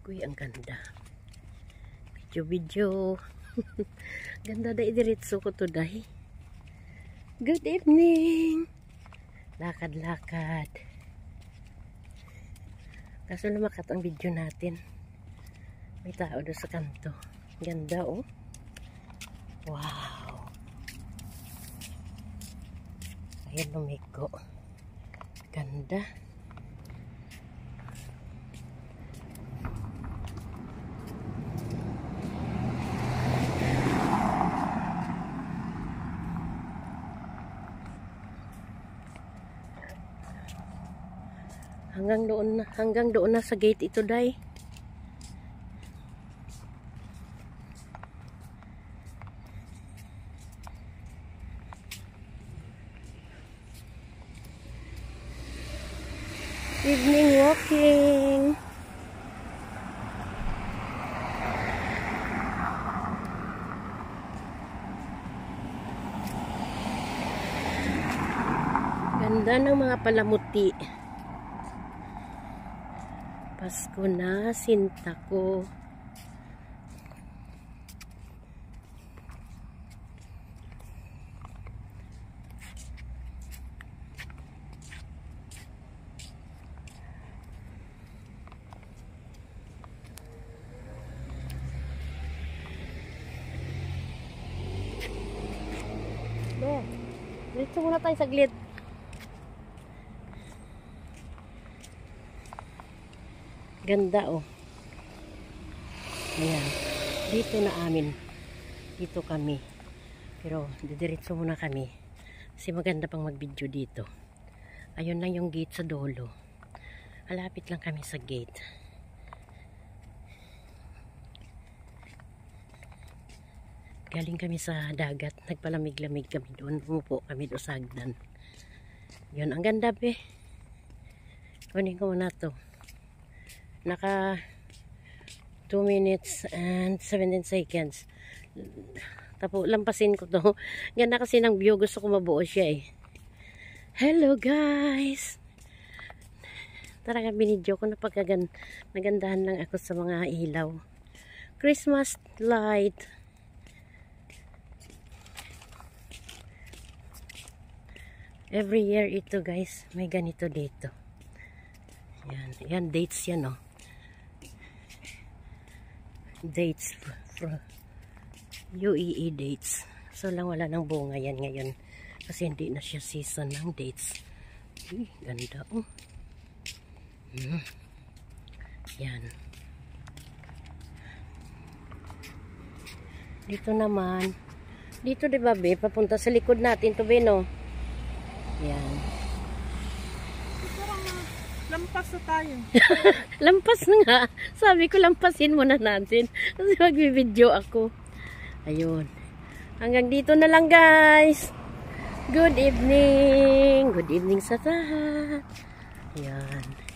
Kuy, ang ganda. Video. Ganda da idiretso ko today. Good evening. Lakad-lakad. Kaso lumakat ang video natin. May tao doon sa kanto. Ganda, oh. Wow. Ayan, lumiko. Ganda. Hanggang doon na sa gate ito, day. Evening walking. Ganda ng mga palamuti. Pasko na, sinta ko. Dito muna tayo saglit. Ganda, oh. Ayan. Dito na amin. Dito kami. Pero didiretso muna kami. Kasi maganda pang mag-video dito. Ayun lang yung gate sa dulo. Malapit lang kami sa gate. Galing kami sa dagat. Nagpalamig-lamig kami doon. Umupo kami doon sa hagdan. Yun. Ang ganda, be. Kunin ko muna to. Naka 2 minutes and 17 seconds. Tapos lampasin ko to. Ganda kasi ng view. Gusto ko mabuo siya, eh. Hello, guys. Talaga binidyo ko. Nagandahan lang ako sa mga ilaw. Christmas light. Every year ito, guys. May ganito dito. Yan. Yan, dates yan, oh. Dates from UEE dates. So lang wala ng bunga yan ngayon. Kasi hindi na siya season ng dates. Uy, ganda, oh. Yan. Dito naman. Dito, diba, be? Papunta sa likod natin to, be, no? Yan. Lampas na tayo. Lampas na nga. Sabi ko, lampasin muna natin. Kasi magbibideo ako. Ayun. Hanggang dito na lang, guys. Good evening. Good evening sa lahat. Ayan.